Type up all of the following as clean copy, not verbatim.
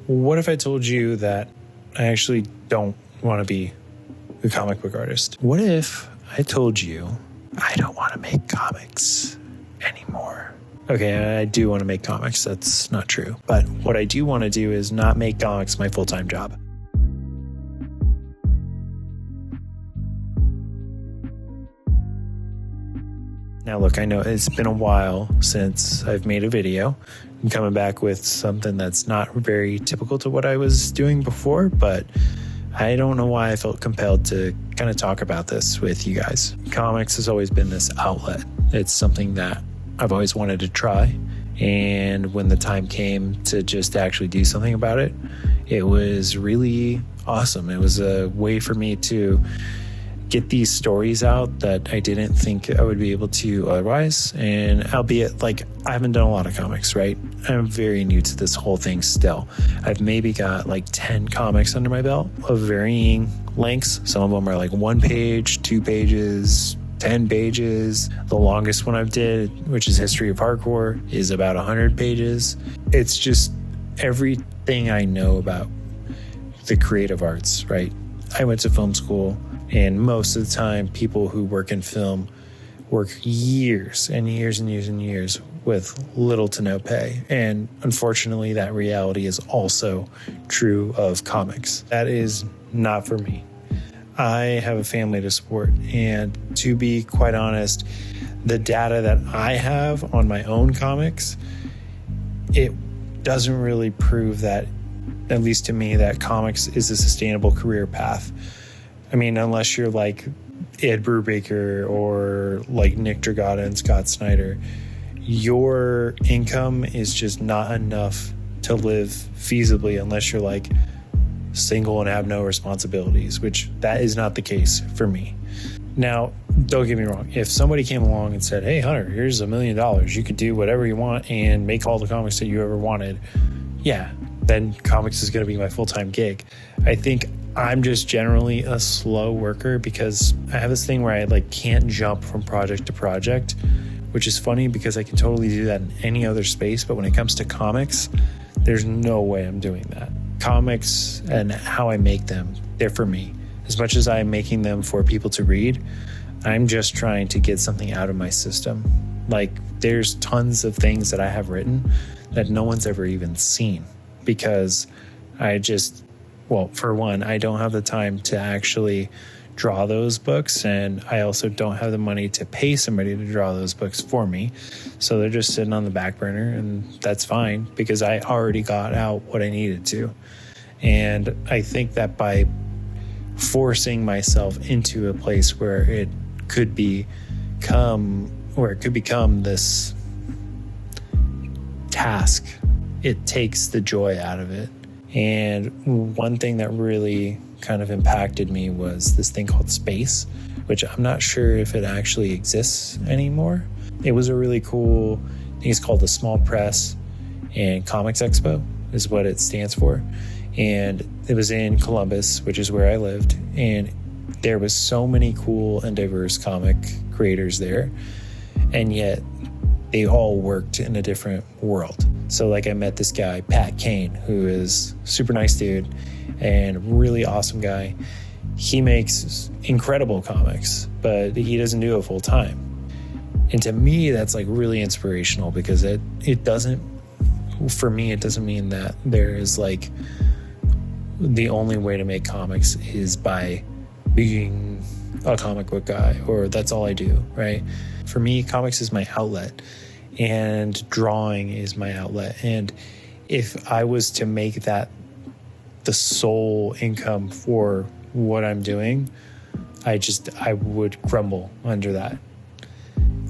what if I told you that I actually don't want to be a comic book artist? What if I told you I don't want to make comics anymore? Okay, I do want to make comics. That's not true. But what I do want to do is not make comics my full-time job. Now, look, I know it's been a while since I've made a video. I'm coming back with something that's not very typical to what I was doing before, but I don't know why I felt compelled to kind of talk about this with you guys. Comics has always been this outlet. It's something that I've always wanted to try. And when the time came to just actually do something about it, it was really awesome. It was a way for me to get these stories out that I didn't think I would be able to otherwise. And albeit, like, I haven't done a lot of comics, right? I'm very new to this whole thing still. I've maybe got like 10 comics under my belt of varying lengths. Some of them are like 1 page, 2 pages, 10 pages. The longest one I've did, which is History of Hardcore, is about 100 pages. It's just everything I know about the creative arts, right? I went to film school, and most of the time, people who work in film work years and years and years and years with little to no pay. And unfortunately, that reality is also true of comics. That is not for me. I have a family to support, and to be quite honest, the data that I have on my own comics, it doesn't really prove that, at least to me, that comics is a sustainable career path. I mean, unless you're like Ed Brubaker or like Nick Dragotta and Scott Snyder, your income is just not enough to live feasibly unless you're like single and have no responsibilities, which that is not the case for me. Now, don't get me wrong. If somebody came along and said, hey, Hunter, here's $1 million. You could do whatever you want and make all the comics that you ever wanted. Yeah, then comics is going to be my full-time gig. I think I'm just generally a slow worker because I have this thing where I like can't jump from project to project, which is funny because I can totally do that in any other space. But when it comes to comics, there's no way I'm doing that. Comics and how I make them, they're for me. As much as I'm making them for people to read, I'm just trying to get something out of my system. Like, there's tons of things that I have written that no one's ever even seen because well, for one, I don't have the time to actually draw those books, and I also don't have the money to pay somebody to draw those books for me. So they're just sitting on the back burner, and that's fine because I already got out what I needed to. And I think that by forcing myself into a place where it could become this task, it takes the joy out of it. And one thing that really kind of impacted me was this thing called Space, which I'm not sure if it actually exists anymore. It was a really cool, I think it's called the Small Press and Comics Expo is what it stands for. And it was in Columbus, which is where I lived. And there was so many cool and diverse comic creators there. And yet they all worked in a different world. So like I met this guy, Pat Kane, who is a super nice dude and really awesome guy. He makes incredible comics, but he doesn't do it full time. And to me, that's like really inspirational because it doesn't mean that there is like the only way to make comics is by being a comic book guy or that's all I do, right? For me, comics is my outlet. And drawing is my outlet. And if I was to make that the sole income for what I'm doing, I would crumble under that.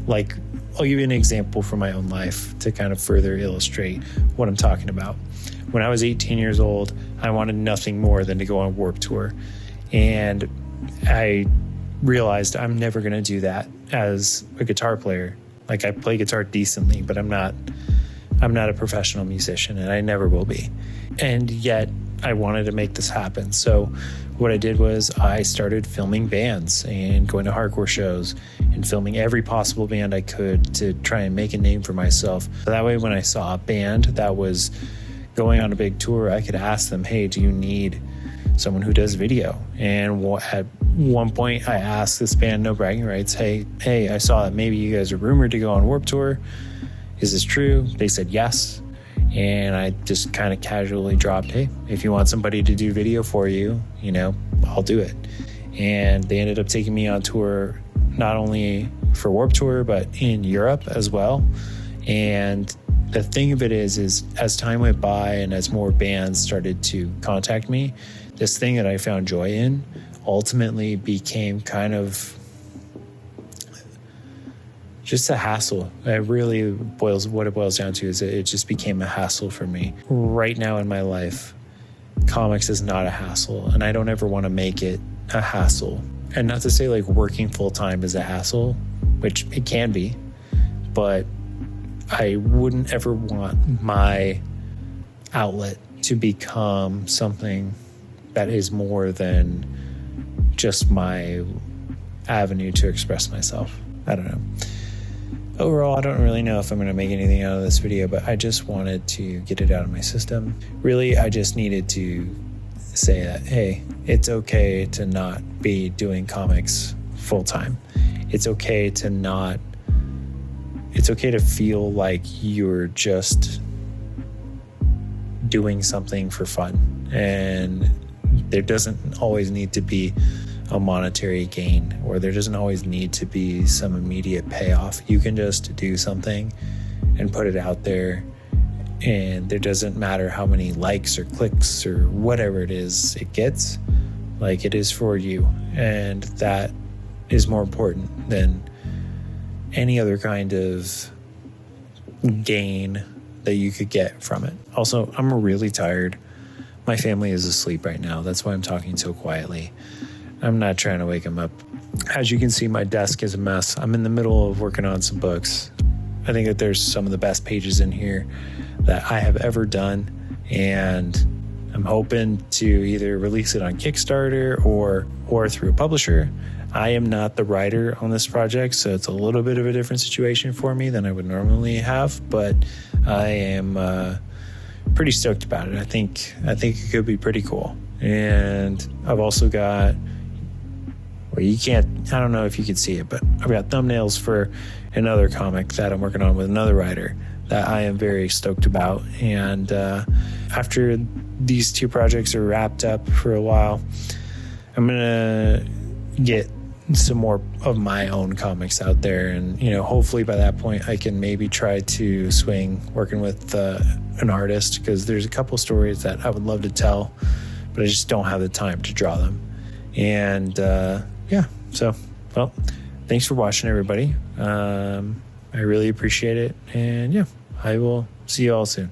Like, I'll give you an example from my own life to kind of further illustrate what I'm talking about. When I was 18 years old, I wanted nothing more than to go on Warped Tour. And I realized I'm never going to do that as a guitar player. Like, I play guitar decently, but I'm not a professional musician, and I never will be. And yet I wanted to make this happen. So what I did was I started filming bands and going to hardcore shows and filming every possible band I could to try and make a name for myself. That way, when I saw a band that was going on a big tour, I could ask them, hey, do you need someone who does video? And at one point I asked this band, No Bragging Rights, hey, I saw that maybe you guys are rumored to go on Warped Tour. Is this true? They said yes. And I just kind of casually dropped, hey, if you want somebody to do video for you, I'll do it. And they ended up taking me on tour, not only for Warped Tour, but in Europe as well. And the thing of it is as time went by and as more bands started to contact me, this thing that I found joy in ultimately became kind of just a hassle. What it boils down to is it just became a hassle for me. Right now in my life, comics is not a hassle, and I don't ever want to make it a hassle. And not to say like working full time is a hassle, which it can be, but I wouldn't ever want my outlet to become something that is more than just my avenue to express myself. I don't know. Overall, I don't really know if I'm going to make anything out of this video, but I just wanted to get it out of my system. Really, I just needed to say that, hey, it's okay to not be doing comics full time. It's okay to feel like you're just doing something for fun. And there doesn't always need to be a monetary gain, or there doesn't always need to be some immediate payoff. You can just do something and put it out there, and there doesn't matter how many likes or clicks or whatever it is it gets. Like, it is for you, and that is more important than any other kind of gain that you could get from it. Also, I'm really tired. My family is asleep right now. That's why I'm talking so quietly. I'm not trying to wake them up. As you can see, my desk is a mess. I'm in the middle of working on some books. I think that there's some of the best pages in here that I have ever done, and I'm hoping to either release it on Kickstarter or through a publisher. I am not the writer on this project, so it's a little bit of a different situation for me than I would normally have, but I am pretty stoked about it. I think it could be pretty cool. And I've also got, I don't know if you can see it, but I've got thumbnails for another comic that I'm working on with another writer that I am very stoked about. And after these two projects are wrapped up for a while, I'm going to get some more of my own comics out there. And, hopefully by that point I can maybe try to swing working with an artist, because there's a couple stories that I would love to tell, but I just don't have the time to draw them. And well, thanks for watching, everybody. I really appreciate it. And I will see you all soon.